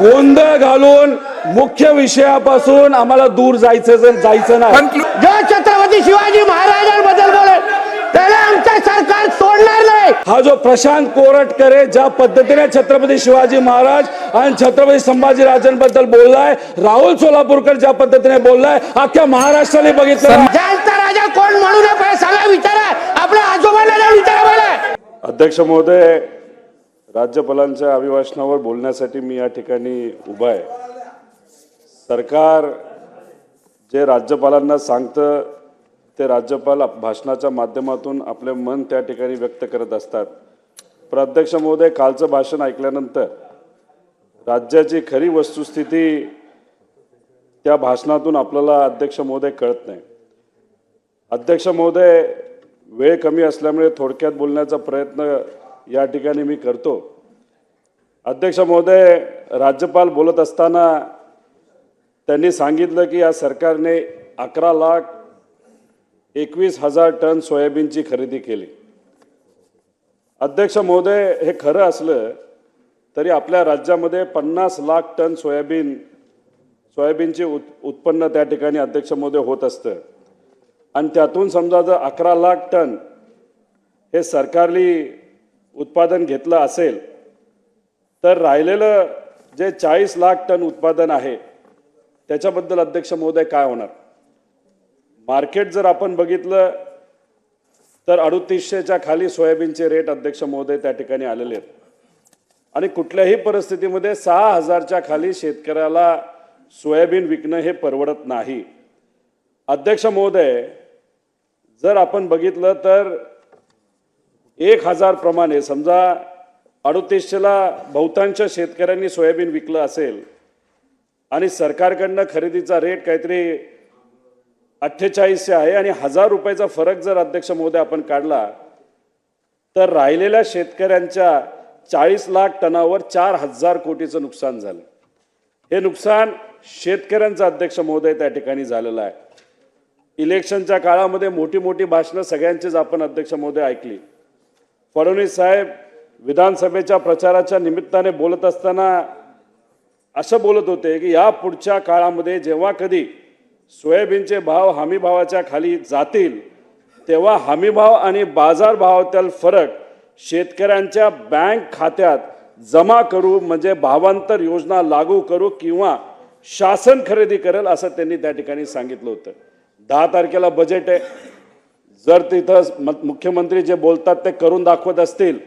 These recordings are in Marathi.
गोंधळ घालून मुख्य विषयापासून आम्हाला दूर जायचं नाही। जो छत्रपती शिवाजी महाराजांबद्दल बोले त्याला आमचं सरकार सोडणार नाही। हा जो प्रशांत कोरटकरे ज्या पद्धतीने छत्रपती शिवाजी महाराज आणि छत्रपती संभाजीराजांबद्दल बोललाय, राहुल सोलापूरकर ज्या पद्धतीने बोललाय, अख्ख्या महाराष्ट्राने बघितलं। ज्यांचा राजा कोण म्हणू नये सगळं विचारा, आपल्या आजोबांना जाऊन विचारा मला। अध्यक्ष महोदय, राज्यपालांच्या अभिभाषणावर बोलण्यासाठी मी या ठिकाणी उभा आहे। सरकार जे राज्यपालांना सांगतं ते राज्यपाल भाषणाच्या माध्यमातून आपले मन त्या ठिकाणी व्यक्त करत असतात। पण अध्यक्ष महोदय, कालचं भाषण ऐकल्यानंतर राज्याची खरी वस्तुस्थिती त्या भाषणातून आपल्याला अध्यक्ष महोदय कळत नाही। अध्यक्ष महोदय, वेळ कमी असल्यामुळे थोडक्यात बोलण्याचा प्रयत्न या ठिकाणी मी करतो। अध्यक्ष महोदय, राज्यपाल बोलत असताना त्यांनी सांगितलं की या सरकारने 11,21,000 टन सोयाबीनची खरेदी केली। अध्यक्ष महोदय, हे खरं असलं तरी आपल्या राज्यामध्ये 50 लाख टन सोयाबीनचे उत्पन्न त्या ठिकाणी अध्यक्ष महोदय होत असतं आणि त्यातून समजा जर 11 लाख टन हे सरकारली उत्पादन घेतलं असेल तर राहिलेलं जे 40 लाख टन उत्पादन आहे त्याच्याबद्दल अध्यक्ष महोदय काय होणार? मार्केट जर आपण बघितलं तर 3800च्या खाली सोयाबीनचे रेट अध्यक्ष महोदय त्या ठिकाणी आलेले आहेत आणि कुठल्याही परिस्थितीमध्ये 6000च्या खाली शेतकऱ्याला सोयाबीन विकणं हे परवडत नाही। अध्यक्ष महोदय, जर आपण बघितलं तर 1000 प्रमाणे समजा 3800ला बहुतांश शेतकऱ्यांनी सोयाबीन विकलं असेल आणि सरकारकडनं खरेदीचा रेट काहीतरी 4800 आहे आणि 1000 रुपयाचा फरक जर अध्यक्ष महोदय आपण काढला तर राहिलेल्या शेतकऱ्यांच्या 40 लाख टनावर 4000 कोटीचं नुकसान झालं। हे नुकसान शेतकऱ्यांचं अध्यक्ष महोदय त्या ठिकाणी झालेलं आहे। इलेक्शनच्या काळामध्ये मोठी मोठी भाषणं सगळ्यांचीच आपण अध्यक्ष महोदय ऐकली। फडणवीस साहेब विधानसभेच्या प्रचाराच्या निमित्ताने बोलत असताना असं बोलत होते की या पुढच्या काळामध्ये जेव्हा कधी सोयाबीनचे भाव हमी भावाच्या खाली जातील तेव्हा हमी भाव आणि बाजार भावातील फरक शेतकऱ्यांच्या बँक खात्यात जमा करू, म्हणजे भावांतर योजना लागू करू किंवा शासन खरेदी करेल असं त्यांनी त्या ठिकाणी सांगितलं होतं। 10 तारखेला बजेट आहे। जर तिथं मुख्यमंत्री जे बोलतात ते करून दाखवत असतील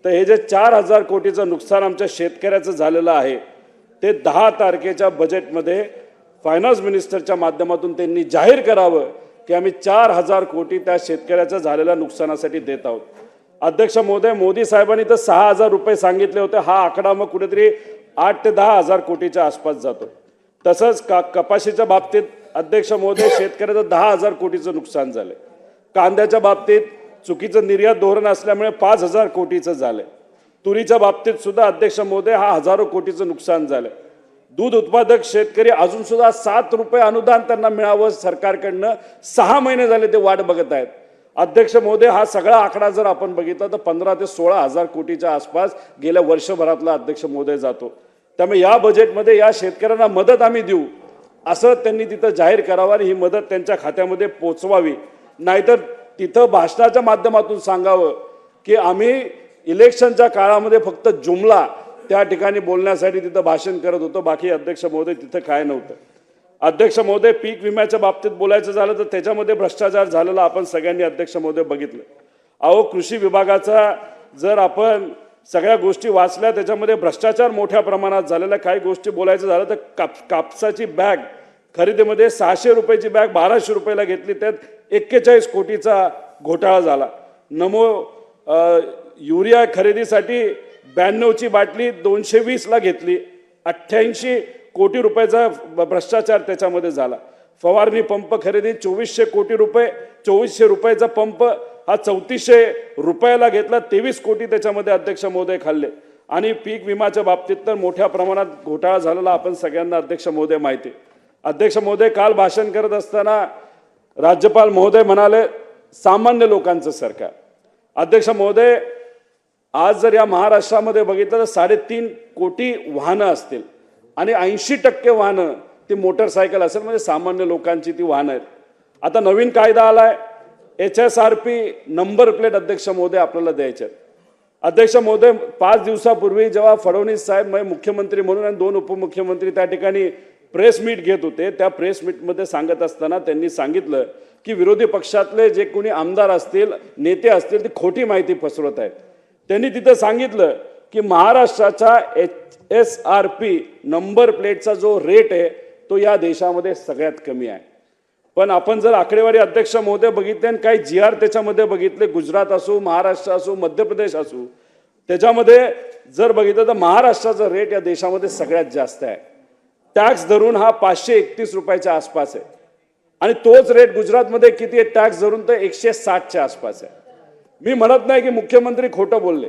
तर हे जे 4000 कोटीचं नुकसान आमच्या शेतकऱ्याचं झालेलं आहे ते 10 तारखेच्या बजेटमध्ये फायनान्स मिनिस्टरच्या माध्यमातून त्यांनी जाहीर करावं की आम्ही 4000 कोटी त्या शेतकऱ्याच्या झालेल्या नुकसानासाठी देत आहोत। अध्यक्ष महोदय, मोदी साहेबांनी तर 6000 रुपये सांगितले होते, हा आकडा मग कुठेतरी 8 ते 10,000 कोटीच्या आसपास जातो। तसंच कपाशीच्या बाबतीत अध्यक्ष महोदय शेतकऱ्याचं 10,000 कोटीचं नुकसान झालं। कांद्याच्या बाबतीत चुकीचं निर्यात धोरण असल्यामुळे 5000 कोटीचं झालं। तुरीच्या बाबतीत सुद्धा अध्यक्ष महोदय हा हजारो कोटीचं नुकसान झालं। दूध उत्पादक शेतकरी अजून सुद्धा 7 रुपये अनुदान त्यांना मिळावं सरकारकडनं 6 महिने झाले ते वाट बघत आहेत। अध्यक्ष महोदय, हा सगळा आकडा जर आपण बघितला तर 15 ते 16,000 कोटीच्या आसपास गेल्या वर्षभरातला अध्यक्ष महोदय जातो। त्यामुळे या बजेटमध्ये या शेतकऱ्यांना मदत आम्ही देऊ असं त्यांनी तिथं जाहीर करावं आणि ही मदत त्यांच्या खात्यामध्ये पोचवावी। नाहीतर तिथं भाषणाच्या माध्यमातून सांगावं की आम्ही इलेक्शनच्या काळामध्ये फक्त जुमला त्या ठिकाणी बोलण्यासाठी तिथं भाषण करत होतो, बाकी अध्यक्ष महोदय तिथं काय नव्हतं। अध्यक्ष महोदय, पीक विम्याच्या बाबतीत बोलायचं झालं तर त्याच्यामध्ये भ्रष्टाचार झालेला आपण सगळ्यांनी अध्यक्ष महोदय बघितलं। अहो, कृषी विभागाचा जर आपण सगळ्या गोष्टी वाचल्या त्याच्यामध्ये भ्रष्टाचार मोठ्या प्रमाणात झालेला। काही गोष्टी बोलायचं झालं तर कापसाची बॅग खरेदीमध्ये 600 रुपयाची बॅग 1200 रुपयाला घेतली, त्यात 41 कोटीचा घोटाळा झाला। युरिया खरेदीसाठी 92ची बाटली 220ला घेतली, 88 कोटी रुपयाचा भ्रष्टाचार त्याच्यामध्ये झाला। फवारणी पंप खरेदी 2400 कोटी रुपये, 2400 रुपयाचा पंप हा 3400 रुपयाला घेतला, 23 कोटी त्याच्यामध्ये अध्यक्ष महोदय खाल्ले। आणि पीक विम्याच्या बाबतीत तर मोठ्या प्रमाणात घोटाळा झालेला आपण सगळ्यांना अध्यक्ष महोदय माहिती। अध्यक्ष महोदय, काल भाषण करत असताना राज्यपाल महोदय म्हणाले सामान्य लोकांचं सरकार। अध्यक्ष महोदय, आज जर या महाराष्ट्रामध्ये बघितलं तर 3.5 कोटी वाहनं असतील, आणि 80% वाहनं ती मोटरसायकल असेल, म्हणजे सामान्य लोकांची ती वाहनं आहेत. आता नवीन कायदा आलाय, HSRP नंबर प्लेट अध्यक्ष महोदय आपल्याला द्यायचे आहेत. अध्यक्ष महोदय, 5 दिवसापूर्वी जेव्हा फडणवीस साहेब मुख्यमंत्री म्हणून आणि 2 उपमुख्यमंत्री त्या ठिकाणी प्रेस मीट घेत होते, त्या प्रेस मीटमध्ये सांगत असताना त्यांनी सांगितलं की विरोधी पक्षातले जे कोणी आमदार असतील, नेते असतील, ती खोटी माहिती पसरवत आहेत. त्यांनी तिथं सांगितलं की महाराष्ट्राचा HSRP नंबर प्लेटचा जो रेट आहे तो या देशामध्ये सगळ्यात कमी आहे. पण आपण जर आकडेवारी अध्यक्ष महोदय बघितले आणि काही GR त्याच्यामध्ये बघितले, गुजरात असो, महाराष्ट्र असो, मध्य प्रदेश असो, त्याच्यामध्ये जर बघितलं तर महाराष्ट्राचा रेट या देशामध्ये सगळ्यात जास्त आहे. टॅक्स धरून हा 531 रुपयाच्या आसपास आहे आणि तोच रेट गुजरातमध्ये किती आहे टॅक्स धरून, तर 160च्या आसपास आहे. मी म्हणत नाही की मुख्यमंत्री खोटं बोलले,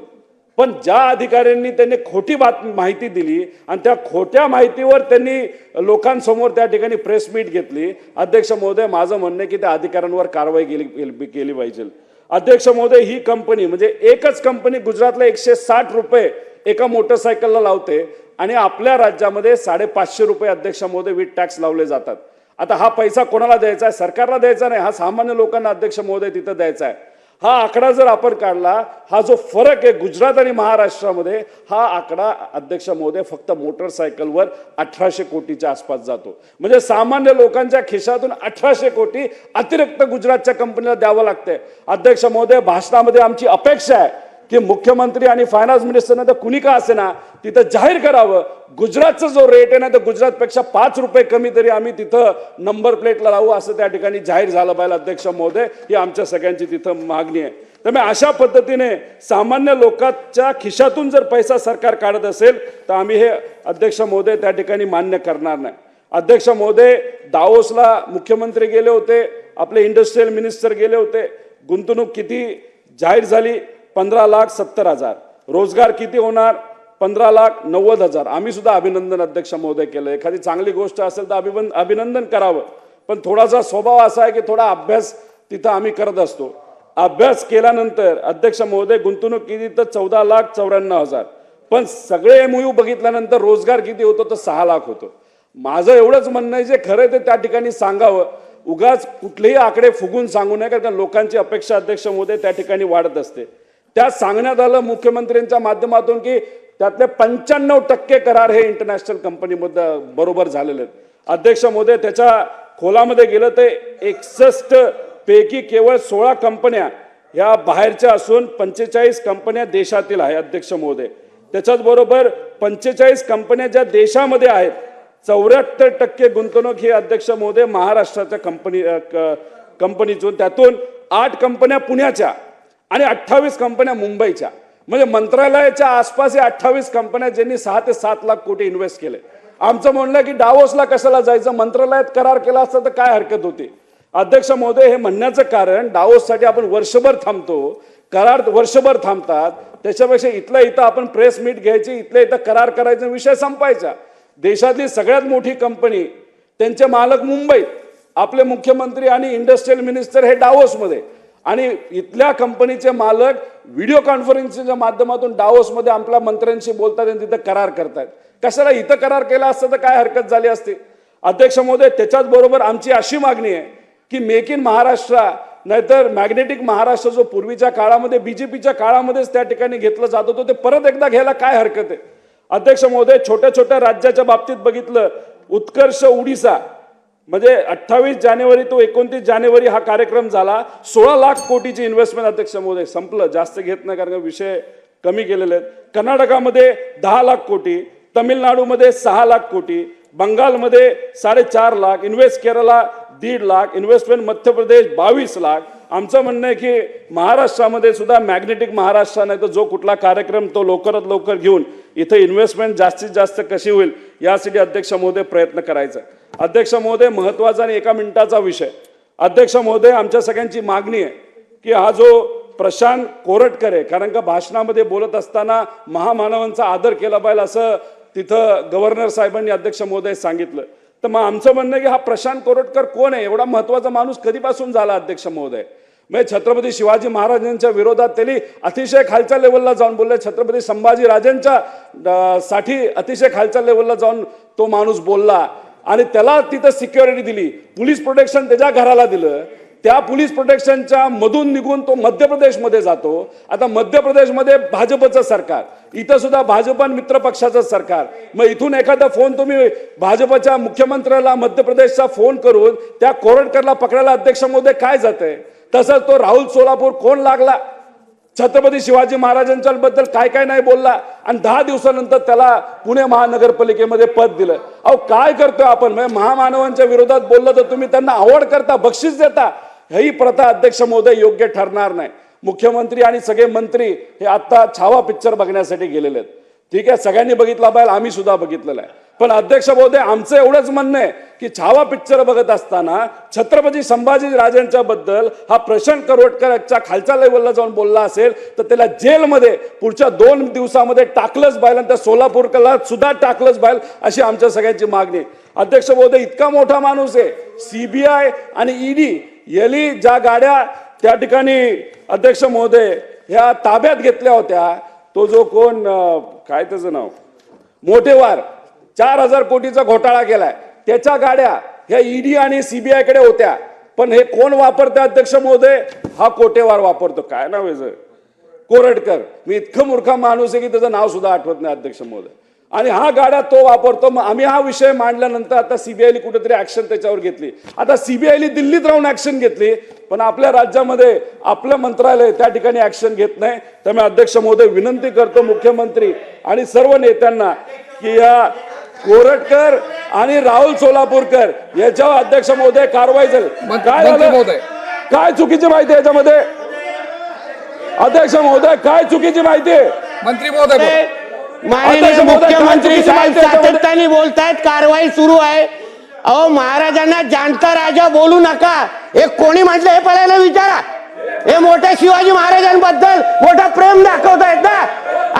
पण ज्या अधिकाऱ्यांनी त्यांनी खोटी माहिती दिली आणि त्या खोट्या माहितीवर त्यांनी लोकांसमोर त्या ठिकाणी प्रेस मीट घेतली, अध्यक्ष महोदय माझं म्हणणं आहे की त्या अधिकाऱ्यांवर कारवाई केली पाहिजे. अध्यक्ष महोदय, ही कंपनी म्हणजे एकच कंपनी गुजरातला 160 रुपये एका मोटरसायकलला लावते आणि आपल्या राज्यामध्ये 550 रुपये अध्यक्ष महोदय वीट टॅक्स लावले जातात. आता हा पैसा कोणाला द्यायचा आहे? सरकारला द्यायचा नाही, हा सामान्य लोकांना अध्यक्ष महोदय तिथं द्यायचा आहे. हा आकडा जर आपण काढला, हा जो फरक आहे गुजरात आणि महाराष्ट्रामध्ये, हा आकडा अध्यक्ष महोदय फक्त मोटरसायकलवर 1800 कोटीच्या आसपास जातो. म्हणजे सामान्य लोकांच्या खिशातून 1800 कोटी अतिरिक्त गुजरातच्या कंपनीला द्यावं लागतंय. अध्यक्ष महोदय, भाषणामध्ये आमची अपेक्षा आहे की मुख्यमंत्री आणि फायनान्स मिनिस्टरने तर कुणी का असेना तिथं जाहीर करावं, गुजरातचा जो रेट आहे ना, तर गुजरातपेक्षा 5 रुपये कमी तरी आम्ही तिथं नंबर प्लेटला लावू, असं त्या ठिकाणी जाहीर झालं पाहिजे. अध्यक्ष महोदय, ही आमच्या सगळ्यांची तिथं मागणी आहे. त्यामुळे अशा पद्धतीने सामान्य लोकांच्या खिशातून जर पैसा सरकार काढत असेल तर आम्ही हे अध्यक्ष महोदय त्या ठिकाणी मान्य करणार नाही. अध्यक्ष महोदय, दावोसला मुख्यमंत्री गेले होते, आपले इंडस्ट्रियल मिनिस्टर गेले होते. गुंतवणूक किती जाहीर झाली? 15,70,000. रोजगार किती होणार? 15,90,000. आम्ही सुद्धा अभिनंदन अध्यक्ष महोदय केलं. एखादी चांगली गोष्ट असेल तर अभिनंदन करावं, पण थोडासा स्वभाव असा आहे की थोडा अभ्यास तिथं आम्ही करत असतो. अभ्यास केल्यानंतर अध्यक्ष महोदय गुंतवणूक किती? तर 14,94,000. पण सगळे MOU बघितल्यानंतर रोजगार किती होतो? तर 6 लाख होतो. माझं एवढंच म्हणणं आहे, जे खरं ते त्या ठिकाणी सांगावं, उगाच कुठलेही आकडे फुगून सांगू नये, कारण लोकांची अपेक्षा अध्यक्ष महोदय त्या ठिकाणी वाढत असते. त्यात सांगण्यात आलं मुख्यमंत्र्यांच्या माध्यमातून की त्यातले 95% करार हे इंटरनॅशनल कंपनीमध्ये बरोबर झालेले आहेत. अध्यक्ष महोदय, त्याच्या खोलामध्ये गेलं तर 61 पैकी केवळ 16 कंपन्या ह्या बाहेरच्या असून 45 कंपन्या देशातील आहे. अध्यक्ष महोदय, त्याच्याच बरोबर 45 कंपन्या ज्या देशामध्ये आहेत, 74% गुंतवणूक ही अध्यक्ष महोदय महाराष्ट्राच्या कंपनीतून, त्यातून 8 कंपन्या पुण्याच्या आणि 28 कंपन्या मुंबईच्या. म्हणजे मंत्रालयाच्या आसपास 28 कंपन्या ज्यांनी 6 ते 7 लाख कोटी इन्व्हेस्ट केले. आमचं म्हणलं की डावोसला कशाला जायचं, मंत्रालयात करार केला असता तर काय हरकत होती? अध्यक्ष महोदय, हे म्हणण्याचं कारण, डावोससाठी आपण वर्षभर थांबतो, करार वर्षभर थांबतात, त्याच्यापेक्षा इथल्या इथं आपण प्रेस मीट घ्यायची, इथल्या इथं करार करायचा, विषय संपायचा. देशातली सगळ्यात मोठी कंपनी, त्यांचे मालक मुंबईत, आपले मुख्यमंत्री आणि इंडस्ट्रियल मिनिस्टर हे डावोसमध्ये, आणि इथल्या कंपनीचे मालक व्हिडिओ कॉन्फरन्सिंगच्या माध्यमातून डावोसमध्ये आपल्या मंत्र्यांशी बोलतात आणि तिथं करार करतात. कशाला इथं करार केला असता तर काय हरकत झाली असती? अध्यक्ष महोदय, त्याच्याच बरोबर आमची अशी मागणी आहे की मेक इन महाराष्ट्र नाहीतर मॅग्नेटिक महाराष्ट्र, जो पूर्वीच्या काळामध्ये BJPच्या काळामध्येच त्या ठिकाणी घेतलं जात होतं, ते परत एकदा घ्यायला काय हरकत आहे? अध्यक्ष महोदय, छोट्या छोट्या राज्याच्या बाबतीत बघितलं, उत्कर्ष ओडिशा म्हणजे 28 जानेवारी तो 29 जानेवारी हा कार्यक्रम झाला. 16 लाख कोटीची इन्व्हेस्टमेंट. अध्यक्ष महोदय, संपलं, जास्त घेत नाही कारण विषय कमी केलेले आहेत. कर्नाटकामध्ये 10 लाख कोटी, तमिळनाडूमध्ये 6 लाख कोटी, बंगालमध्ये 4.5 लाख इन्व्हेस्ट, केरला 1.5 लाख इन्व्हेस्टमेंट, मध्य प्रदेश 22 लाख. आमचं म्हणणं आहे की महाराष्ट्रामध्ये सुद्धा मॅग्नेटिक महाराष्ट्र नाही तर जो कुठला कार्यक्रम तो लवकरात लवकर घेऊन इथं इन्व्हेस्टमेंट जास्तीत जास्त कशी होईल यासाठी अध्यक्ष महोदय प्रयत्न करायचा. अध्यक्ष महोदय, महत्वाचा आणि 1 मिनिटाचा विषय. अध्यक्ष महोदय, आमच्या सगळ्यांची मागणी आहे की हा जो प्रशांत कोरटकर आहे, कारण का भाषणामध्ये बोलत असताना महामानवांचा आदर केला पाहिजे असं तिथं गव्हर्नर साहेबांनी अध्यक्ष महोदय सांगितलं. तर मग आमचं म्हणणं आहे की हा प्रशांत कोरटकर कोण आहे? एवढा महत्वाचा माणूस कधीपासून झाला अध्यक्ष महोदय? म्हणजे छत्रपती शिवाजी महाराजांच्या विरोधात त्यांनी अतिशय खालच्या लेवलला जाऊन बोलले, छत्रपती संभाजी राजांच्या साठी अतिशय खालच्या लेवलला जाऊन तो माणूस बोलला आणि त्याला तिथं सिक्युरिटी दिली, पोलीस प्रोटेक्शन त्याच्या घराला दिलं. त्या पोलीस प्रोटेक्शनच्या मधून निघून तो मध्य प्रदेशमध्ये जातो. आता मध्य प्रदेशमध्ये भाजपचं सरकार, इथं सुद्धा भाजप आणि मित्र पक्षाचं सरकार. मग इथून एखादा फोन तुम्ही भाजपच्या मुख्यमंत्र्याला मध्य प्रदेशचा फोन करून त्या कोरटकरला पकडायला अध्यक्ष महोदय काय जाते. तसंच तो राहुल सोलापूर कोण लागला, छत्रपती शिवाजी महाराजांच्या बद्दल काय काय नाही बोलला आणि 10 दिवसानंतर त्याला पुणे महानगरपालिकेमध्ये पद दिलं. अहो काय करतोय आपण, म्हणजे महामानवांच्या विरोधात बोललं तर तुम्ही त्यांना आवड करता, बक्षीस देता. ही प्रथा अध्यक्ष महोदय योग्य ठरणार नाही. मुख्यमंत्री आणि सगळे मंत्री हे आता छावा पिक्चर बघण्यासाठी गेलेले आहेत. ठीक आहे, सगळ्यांनी बघितला पाहिजे, आम्ही सुद्धा बघितलेला आहे. पण अध्यक्ष महोदय आमचं एवढंच म्हणणं आहे की छावा पिक्चर बघत असताना छत्रपती संभाजी राजांच्या बद्दल हा प्रशांत करोडकरच्या खालच्या लेवलला जाऊन बोलला असेल तर त्याला जेलमध्ये पुढच्या 2 दिवसामध्ये टाकलंच पाहिजे आणि त्या सोलापूरला सुद्धा टाकलंच पाहिजे अशी आमच्या सगळ्यांची मागणी. अध्यक्ष महोदय इतका मोठा माणूस आहे, सीबीआय आणि ईडी यांनी ज्या गाड्या त्या ठिकाणी अध्यक्ष महोदय ह्या ताब्यात घेतल्या होत्या, तो जो कोण काय त्याचं नाव मोठेवार 4000 कोटीचा घोटाळा केलाय, त्याच्या गाड्या ह्या ईडी आणि सीबीआय कडे होत्या. पण हे कोण वापरते अध्यक्ष महोदय, हा कोटेवार वापरतो. काय नाव आहे कोरटकर. मी इतकं मूर्ख माणूस आहे की त्याचं नाव सुद्धा आठवत नाही अध्यक्ष महोदय. आणि हा गाड्या तो वापरतो. मग आम्ही हा विषय मांडल्यानंतर आता सीबीआयने कुठेतरी ऍक्शन त्याच्यावर घेतली. आता सीबीआयने दिल्लीत राहून ऍक्शन घेतली, पण आपल्या राज्यामध्ये आपलं मंत्रालय त्या ठिकाणी ऍक्शन घेत नाही. त्यामुळे अध्यक्ष महोदय विनंती करतो मुख्यमंत्री आणि सर्व नेत्यांना की या कोरटकर आणि राहुल सोलापूरकर याच्यावर अध्यक्ष महोदय कारवाई झाली. काय झालं, काय चुकीची माहिती आहे याच्यामध्ये अध्यक्ष महोदय, काय चुकीची माहिती आहे मंत्री महोदय? माननीय मुख्यमंत्री साहेब सातत्याने बोलतायत, कारवाई सुरू आहे. अहो महाराजांना जाणता राजा बोलू नका, हे कोणी म्हटलं हे पहिल्यांदा विचारा. हे मोठ्या शिवाजी महाराजांबद्दल मोठं प्रेम दाखवतायत ना.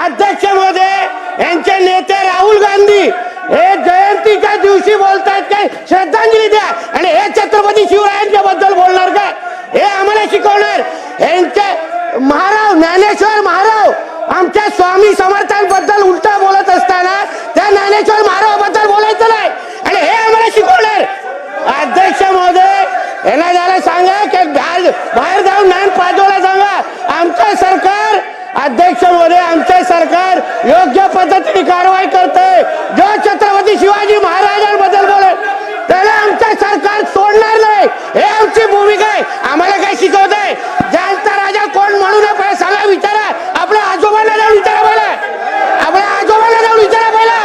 अध्यक्ष महोदय यांचे नेते राहुल गांधी हे जयंतीच्या दिवशी बोलतायत काय श्रद्धांजली द्या आणि हे छत्रपती शिवरायांच्या बद्दल बोलणार काय, हे आम्हाला शिकवणार. यांचे महाराव ज्ञानेश्वर महाराव आमच्या स्वामी समर्थांबद्दल उलटा बोलत असताना त्या ज्ञानेश्वर महारावाबद्दल बोलायचं नाही आणि हे आम्हाला शिकवणार. अध्यक्ष महोदय यांना जरा सांगा की बाहेर जाऊन ज्ञान पाजवायला सांगा. आमचं सरकार अध्यक्ष महोदय आमचे सरकार योग्य पद्धतीने कारवाई करते. जो छत्रपती शिवाजी महाराजांबद्दल बोलेल त्याला आमचं सरकार सोडणार नाही, हे आमची भूमिका आहे. आम्हाला काय शिकवत आहे, जाणता राजा कोण म्हणू नये सांगा, विचारा. आपल्या आजोबांना जाऊन विचारा पहिला, आपल्या आजोबांना जाऊन विचारा पहिला.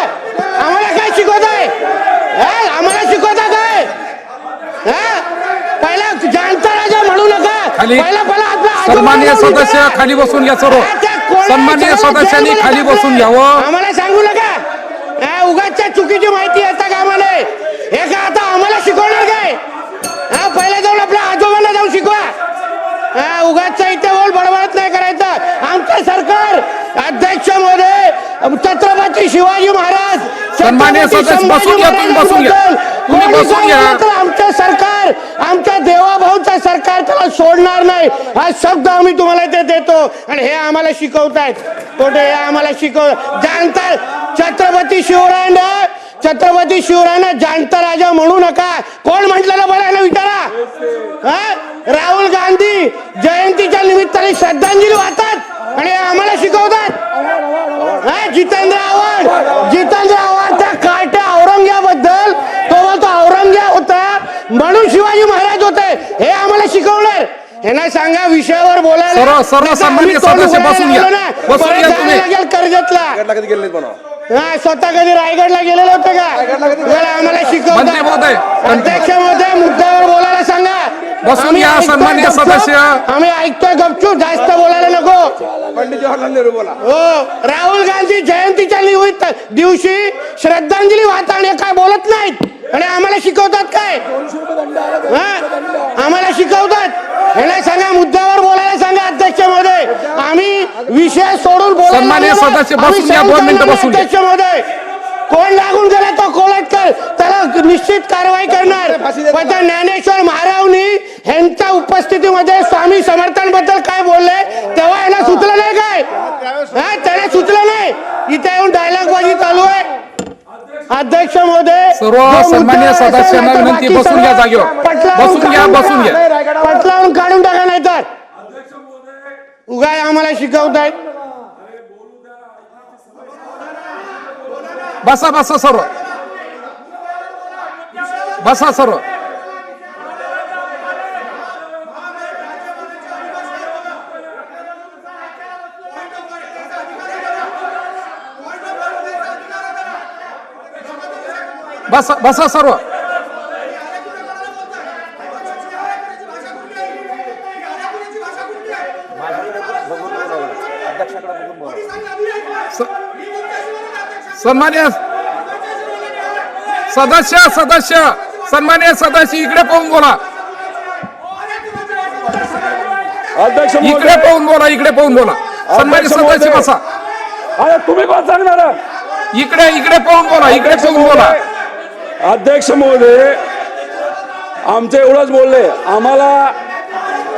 आम्हाला काय शिकवत आहे, आम्हाला शिकवता काय? पहिला जाणता राजा म्हणू नका, पहिला सन्माननीय सदस्य खाली बसून घ्या. सर्व सन्माननीय सदस्यांनी खाली बसून घ्यावं. आम्हाला सांगू नका, उगाचच्या चुकीची माहिती येता कामा नये. हे का आता आम्हाला शिकवणार काय? पहिला जाऊन आपल्या आजोबांना जाऊन शिकवा. उगाचच्या इथे बोल बडबडत नाही करायचं. आमचं सरकार अध्यक्ष महोदय छत्रपती शिवाजी महाराज सन्माननीय सदस्य बसून घ्या, तुम्ही बसून घ्या, तुम्ही बसून घ्या. आमचं सरकार आमच्या देवाभाऊचं सरकार त्याला सोडणार नाही हा शब्द आम्ही तुम्हाला ते देतो आणि हे आम्हाला शिकवतायत. तोटे हे आम्हाला जाणता छत्रपती शिवरायांना जाणता राजा म्हणू नका. कोण म्हटलेलं बोलायला विचारा. राहुल गांधी जयंतीच्या निमित्ताने श्रद्धांजली वाहतात आणि आम्हाला शिकवतात. जितेंद्र आव्हाड त्या काट्या औरंग्याबद्दल तो बोलतो औरंग्या होता म्हणून शिवाजी महाराज होते, हे आम्हाला शिकवणार. यांना सांगा विषयावर बोलायला. सर्व सन्माननीय सदस्य बसून घ्या, बसून घ्या. तुम्ही कर्जतला स्वतः कधी रायगडला गेलेले होते का? आम्हाला शिकवतात. अध्यक्ष महोदय मुद्द्यावर बोलायला सांगा. बसून घ्या सन्माननीय सदस्य. आम्ही ऐकतोय गपचूप, जास्त बोलायला नको. पंडित जवाहरलाल नेहरू बोला. हो, राहुल गांधी जयंतीच्या दिवशी श्रद्धांजली वाहताना काय बोलत नाहीत आणि आम्हाला शिकवतात काय? आम्हाला शिकवतात. ह्याला सांगा मुद्द्यावर बोलायला सांगा. अध्यक्ष महोदय आम्ही विषय सोडून बोलायला. सन्माननीय सदस्य बसून घ्या, 2 मिनिटं बसून घ्या. अध्यक्ष महोदय कोण लागून गेला तो कोलटकर, त्याला निश्चित कारवाई करणार. पण ज्ञानेश्वर महारावनी ह्यांच्या उपस्थितीमध्ये स्वामी समर्थांबद्दल काय बोलले तेव्हा याला सुचलं नाही काय? त्याला सुचलं नाही. इथे येऊन डायलॉगबाजी चालू आहे. अध्यक्ष महोदय, सर्व सन्माननीय सदस्यांना विनंती, बसून घ्या जागेवर. बसून घ्या. पटलावून काढून टाका, नाही तर उगाय आम्हाला शिकवतायत. बसा सर्व, बसा सर्व. बसा सर्व. सन्मान्य सदस्य सन्मान्य सदस्य इकडे पाहून बोला. अध्यक्ष इकडे पाहून बोला. सन्मान्य सदस्य बसा. अरे तुम्ही कोण सांगणार? इकडे पाहून बोला. अध्यक्ष महोदय, आमचे एवढंच बोलले. आम्हाला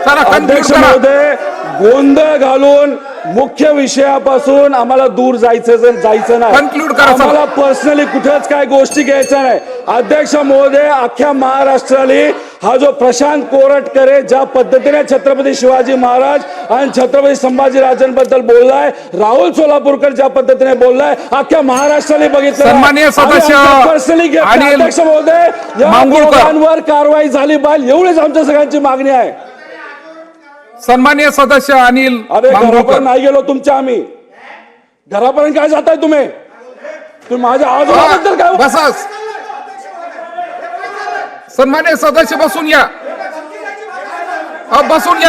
अध्यक्ष महोदय गोंधळ घालून मुख्य विषयापासून आम्हाला दूर जायचं नाही. कन्क्लूड करा. आम्हाला पर्सनली कुठेच काय गोष्टी घ्यायच्या नाही. अध्यक्ष महोदय, अख्ख्या महाराष्ट्राला हा जो प्रशांत कोरटकर ज्या पद्धतीने छत्रपती शिवाजी महाराज आणि छत्रपती संभाजीराजांबद्दल बोललाय, राहुल सोलापूरकर ज्या पद्धतीने बोललाय, अख्ख्या महाराष्ट्राने बघितलं. सन्माननीय सदस्य पर्सनली अध्यक्ष महोदय, या दोघांवर कारवाई झाली पाहिजे, एवढीच आमच्या सगळ्यांची मागणी आहे. सन्माननीय सदस्य अनिल घरापर्यंत नाही गेलो तुमच्या. आम्ही घरापर्यंत काय जाताय तुम्ही माझ्या आवाजाबद्दल काय? बसा. सन्माननीय सदस्य बसून घ्या.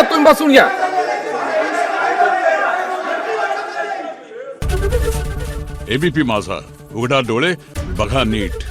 तुम्ही बसून घ्या. एबीपी माझा, उघडा डोळे बघा नीट.